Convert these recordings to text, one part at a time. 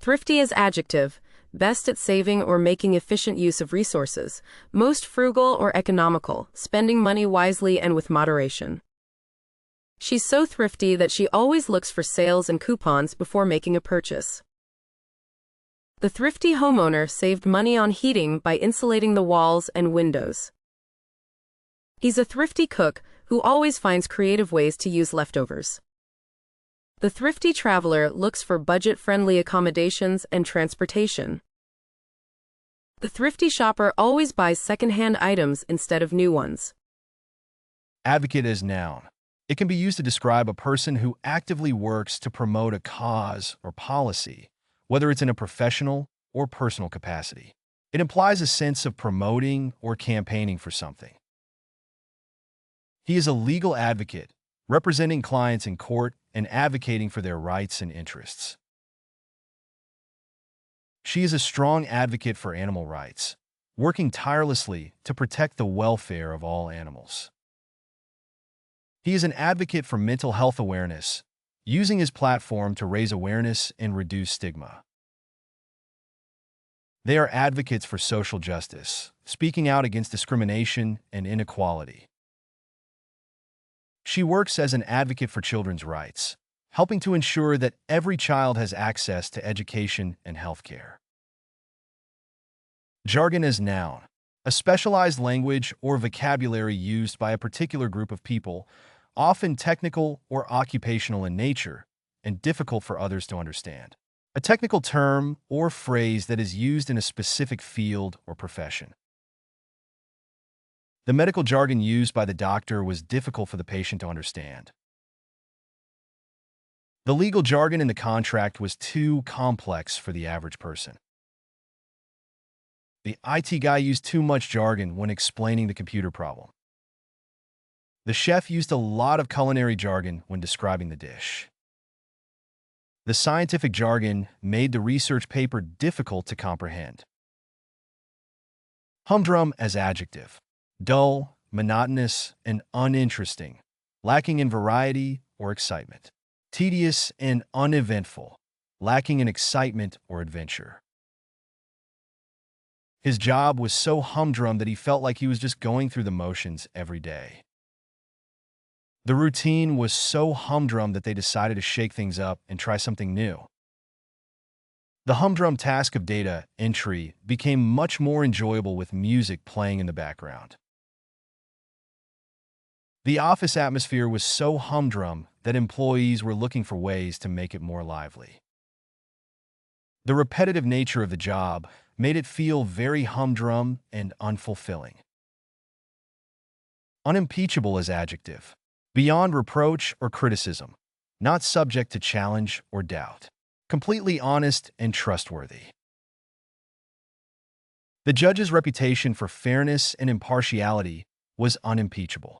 Thrifty is adjective, best at saving or making efficient use of resources, most frugal or economical, spending money wisely and with moderation. She's so thrifty that she always looks for sales and coupons before making a purchase. The thrifty homeowner saved money on heating by insulating the walls and windows. He's a thrifty cook who always finds creative ways to use leftovers. The thrifty traveler looks for budget-friendly accommodations and transportation. The thrifty shopper always buys second-hand items instead of new ones. Advocate is noun. It can be used to describe a person who actively works to promote a cause or policy, whether it's in a professional or personal capacity. It implies a sense of promoting or campaigning for something. He is a legal advocate, representing clients in court and advocating for their rights and interests. She is a strong advocate for animal rights, working tirelessly to protect the welfare of all animals. He is an advocate for mental health awareness, using his platform to raise awareness and reduce stigma. They are advocates for social justice, speaking out against discrimination and inequality. She works as an advocate for children's rights, helping to ensure that every child has access to education and healthcare. Jargon is noun, a specialized language or vocabulary used by a particular group of people, often technical or occupational in nature, and difficult for others to understand. A technical term or phrase that is used in a specific field or profession. The medical jargon used by the doctor was difficult for the patient to understand. The legal jargon in the contract was too complex for the average person. The IT guy used too much jargon when explaining the computer problem. The chef used a lot of culinary jargon when describing the dish. The scientific jargon made the research paper difficult to comprehend. Humdrum as adjective. Dull, monotonous, and uninteresting, lacking in variety or excitement. Tedious and uneventful, lacking in excitement or adventure. His job was so humdrum that he felt like he was just going through the motions every day. The routine was so humdrum that they decided to shake things up and try something new. The humdrum task of data entry became much more enjoyable with music playing in the background. The office atmosphere was so humdrum that employees were looking for ways to make it more lively. The repetitive nature of the job made it feel very humdrum and unfulfilling. Unimpeachable as adjective. Beyond reproach or criticism, not subject to challenge or doubt. Completely honest and trustworthy. The judge's reputation for fairness and impartiality was unimpeachable.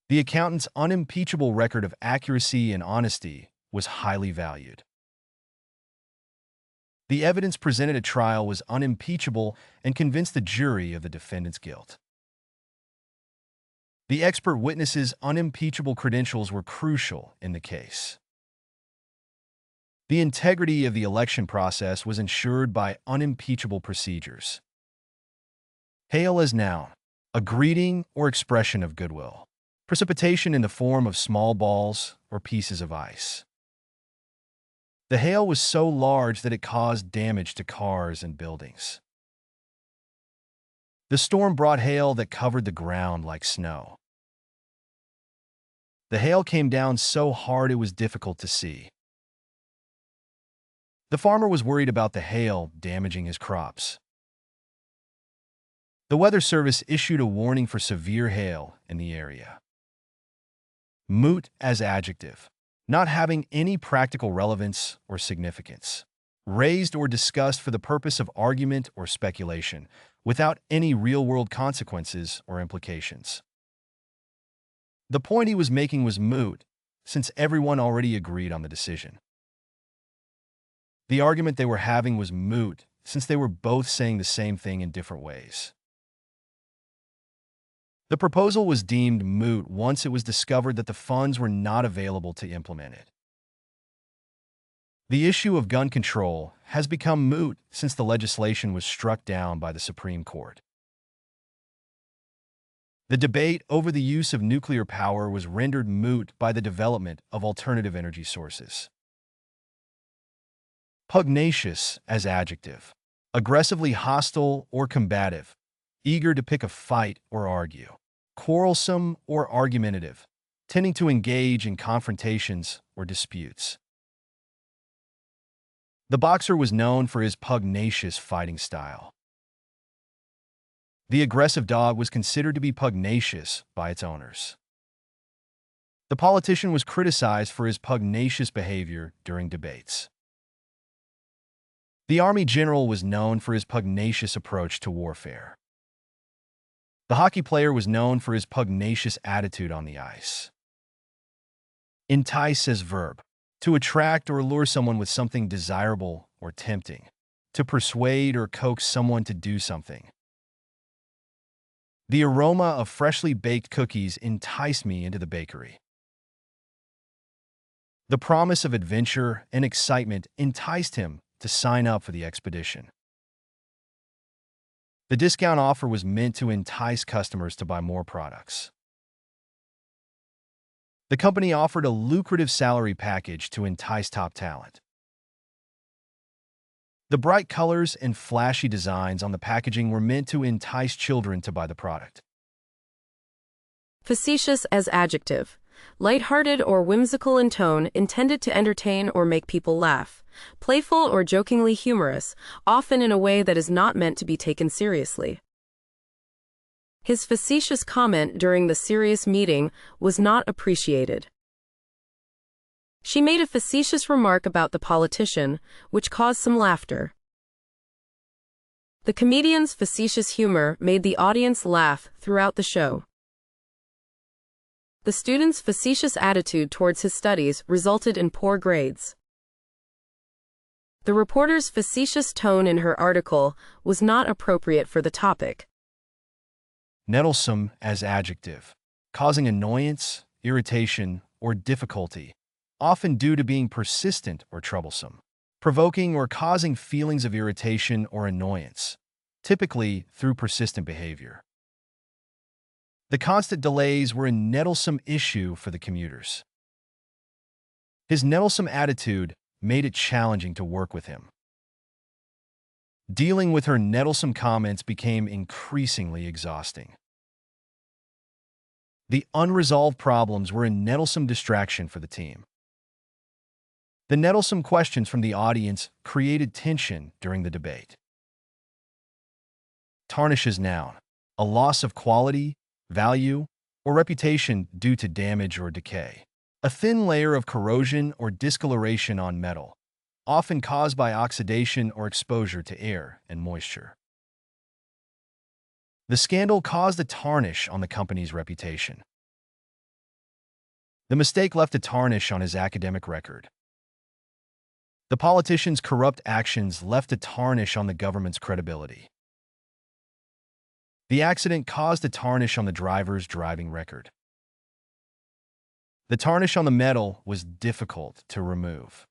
The accountant's unimpeachable record of accuracy and honesty was highly valued. The evidence presented at trial was unimpeachable and convinced the jury of the defendant's guilt. The expert witness's unimpeachable credentials were crucial in the case. The integrity of the election process was ensured by unimpeachable procedures. Hail as noun, a greeting or expression of goodwill. Precipitation in the form of small balls or pieces of ice. The hail was so large that it caused damage to cars and buildings. The storm brought hail that covered the ground like snow. The hail came down so hard it was difficult to see. The farmer was worried about the hail damaging his crops. The Weather Service issued a warning for severe hail in the area. Moot as adjective. Not having any practical relevance or significance. Raised or discussed for the purpose of argument or speculation, without any real-world consequences or implications. The point he was making was moot, since everyone already agreed on the decision. The argument they were having was moot, since they were both saying the same thing in different ways. The proposal was deemed moot once it was discovered that the funds were not available to implement it. The issue of gun control has become moot since the legislation was struck down by the Supreme Court. The debate over the use of nuclear power was rendered moot by the development of alternative energy sources. Pugnacious as adjective. Aggressively hostile or combative, eager to pick a fight or argue. Quarrelsome or argumentative, tending to engage in confrontations or disputes. The boxer was known for his pugnacious fighting style. The aggressive dog was considered to be pugnacious by its owners. The politician was criticized for his pugnacious behavior during debates. The army general was known for his pugnacious approach to warfare. The hockey player was known for his pugnacious attitude on the ice. Entice as verb. To attract or lure someone with something desirable or tempting. To persuade or coax someone to do something. The aroma of freshly baked cookies enticed me into the bakery. The promise of adventure and excitement enticed him to sign up for the expedition. The discount offer was meant to entice customers to buy more products. The company offered a lucrative salary package to entice top talent. The bright colors and flashy designs on the packaging were meant to entice children to buy the product. Facetious as adjective. Light-hearted or whimsical in tone, intended to entertain or make people laugh. Playful or jokingly humorous, often in a way that is not meant to be taken seriously. His facetious comment during the serious meeting was not appreciated. She made a facetious remark about the politician, which caused some laughter. The comedian's facetious humor made the audience laugh throughout the show. The student's facetious attitude towards his studies resulted in poor grades. The reporter's facetious tone in her article was not appropriate for the topic. Nettlesome as adjective. Causing annoyance, irritation, or difficulty, often due to being persistent or troublesome. Provoking or causing feelings of irritation or annoyance, typically through persistent behavior. The constant delays were a nettlesome issue for the commuters. His nettlesome attitude made it challenging to work with him. Dealing with her nettlesome comments became increasingly exhausting. The unresolved problems were a nettlesome distraction for the team. The nettlesome questions from the audience created tension during the debate. Tarnish as noun. A loss of quality, value, or reputation due to damage or decay. A thin layer of corrosion or discoloration on metal, often caused by oxidation or exposure to air and moisture. The scandal caused a tarnish on the company's reputation. The mistake left a tarnish on his academic record. The politician's corrupt actions left a tarnish on the government's credibility. The accident caused a tarnish on the driver's driving record. The tarnish on the metal was difficult to remove.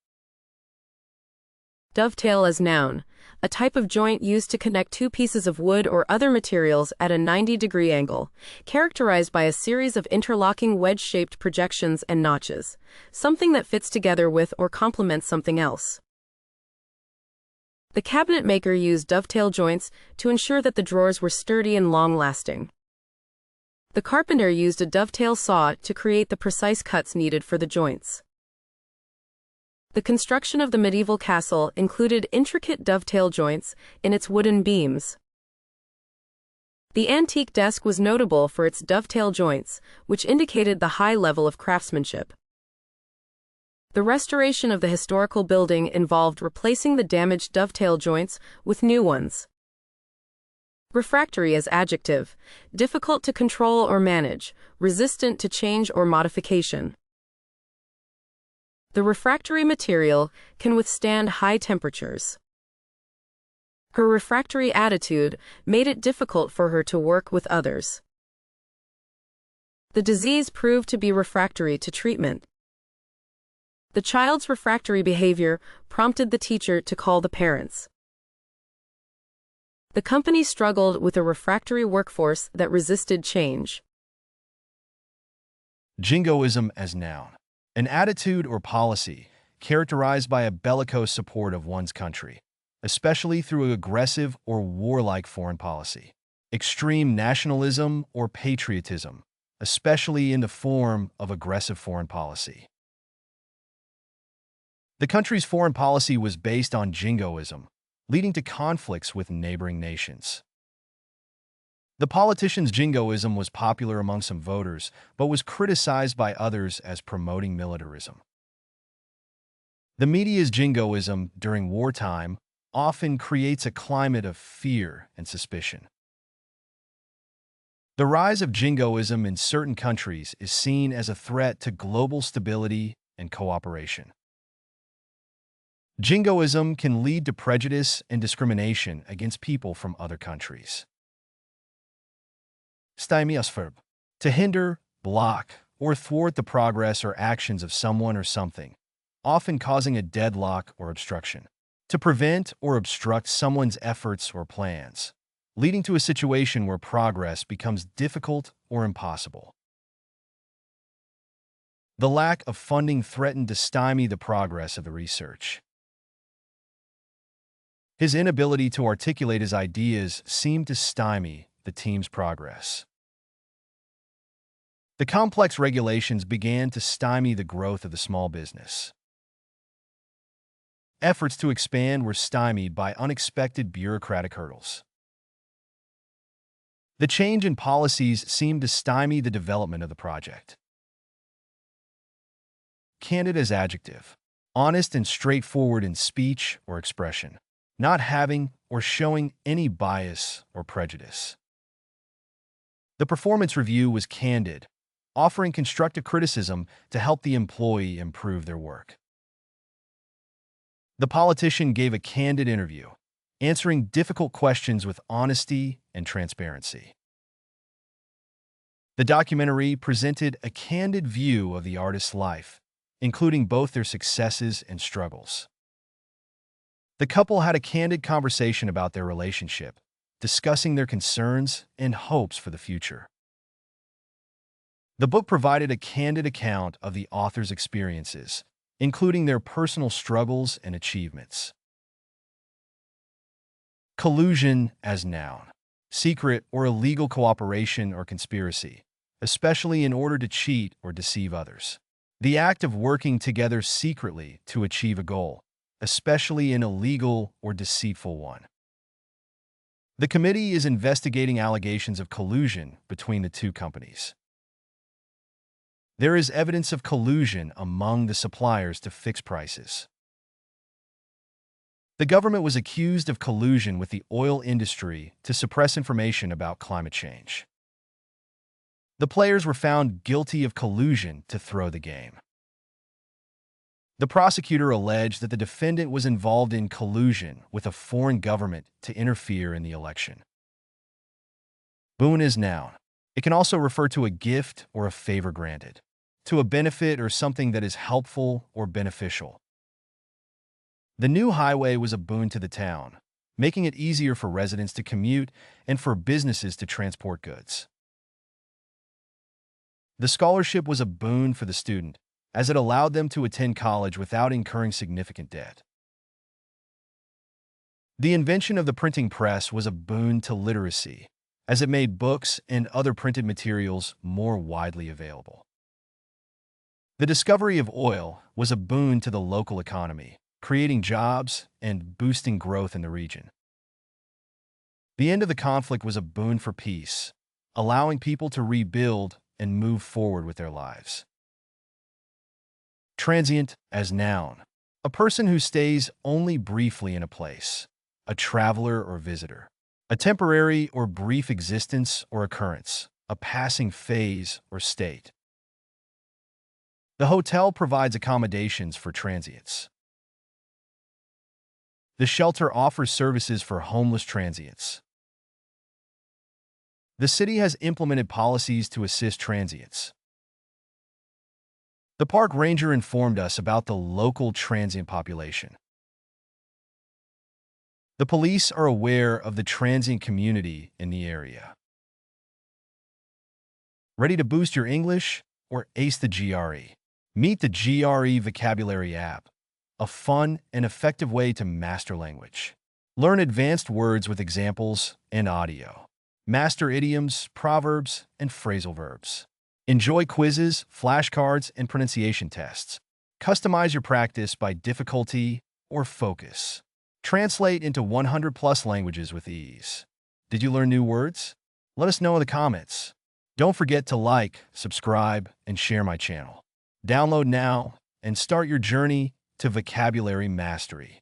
Dovetail as noun. A type of joint used to connect two pieces of wood or other materials at a 90-degree angle, characterized by a series of interlocking wedge-shaped projections and notches, something that fits together with or complements something else. The cabinet maker used dovetail joints to ensure that the drawers were sturdy and long-lasting. The carpenter used a dovetail saw to create the precise cuts needed for the joints. The construction of the medieval castle included intricate dovetail joints in its wooden beams. The antique desk was notable for its dovetail joints, which indicated the high level of craftsmanship. The restoration of the historical building involved replacing the damaged dovetail joints with new ones. Refractory as adjective. Difficult to control or manage, resistant to change or modification. The refractory material can withstand high temperatures. Her refractory attitude made it difficult for her to work with others. The disease proved to be refractory to treatment. The child's refractory behavior prompted the teacher to call the parents. The company struggled with a refractory workforce that resisted change. Jingoism as noun. An attitude or policy characterized by a bellicose support of one's country, especially through aggressive or warlike foreign policy. Extreme nationalism or patriotism, especially in the form of aggressive foreign policy. The country's foreign policy was based on jingoism, leading to conflicts with neighboring nations. The politician's jingoism was popular among some voters, but was criticized by others as promoting militarism. The media's jingoism during wartime often creates a climate of fear and suspicion. The rise of jingoism in certain countries is seen as a threat to global stability and cooperation. Jingoism can lead to prejudice and discrimination against people from other countries. Stymie as verb. To hinder, block, or thwart the progress or actions of someone or something, often causing a deadlock or obstruction. To prevent or obstruct someone's efforts or plans, leading to a situation where progress becomes difficult or impossible. The lack of funding threatened to stymie the progress of the research. His inability to articulate his ideas seemed to stymie the team's progress. The complex regulations began to stymie the growth of the small business. Efforts to expand were stymied by unexpected bureaucratic hurdles. The change in policies seemed to stymie the development of the project. Candid as adjective. Honest and straightforward in speech or expression, not having or showing any bias or prejudice. The performance review was candid, offering constructive criticism to help the employee improve their work. The politician gave a candid interview, answering difficult questions with honesty and transparency. The documentary presented a candid view of the artist's life, including both their successes and struggles. The couple had a candid conversation about their relationship, discussing their concerns and hopes for the future. The book provided a candid account of the author's experiences, including their personal struggles and achievements. Collusion as noun. Secret or illegal cooperation or conspiracy, especially in order to cheat or deceive others. The act of working together secretly to achieve a goal, especially an illegal or deceitful one. The committee is investigating allegations of collusion between the two companies. There is evidence of collusion among the suppliers to fix prices. The government was accused of collusion with the oil industry to suppress information about climate change. The players were found guilty of collusion to throw the game. The prosecutor alleged that the defendant was involved in collusion with a foreign government to interfere in the election. Boon is noun. It can also refer to a gift or a favor granted, to a benefit or something that is helpful or beneficial. The new highway was a boon to the town, making it easier for residents to commute and for businesses to transport goods. The scholarship was a boon for the student, as it allowed them to attend college without incurring significant debt. The invention of the printing press was a boon to literacy, as it made books and other printed materials more widely available. The discovery of oil was a boon to the local economy, creating jobs and boosting growth in the region. The end of the conflict was a boon for peace, allowing people to rebuild and move forward with their lives. Transient as noun. A person who stays only briefly in a place, a traveler or visitor. A temporary or brief existence or occurrence, a passing phase or state. The hotel provides accommodations for transients. The shelter offers services for homeless transients. The city has implemented policies to assist transients. The park ranger informed us about the local transient population. The police are aware of the transient community in the area. Ready to boost your English or ace the GRE? Meet the GRE Vocabulary app, a fun and effective way to master language. Learn advanced words with examples and audio. Master idioms, proverbs, and phrasal verbs. Enjoy quizzes, flashcards, and pronunciation tests. Customize your practice by difficulty or focus. Translate into 100+ languages with ease. Did you learn new words? Let us know in the comments. Don't forget to like, subscribe, and share my channel. Download now and start your journey to vocabulary mastery.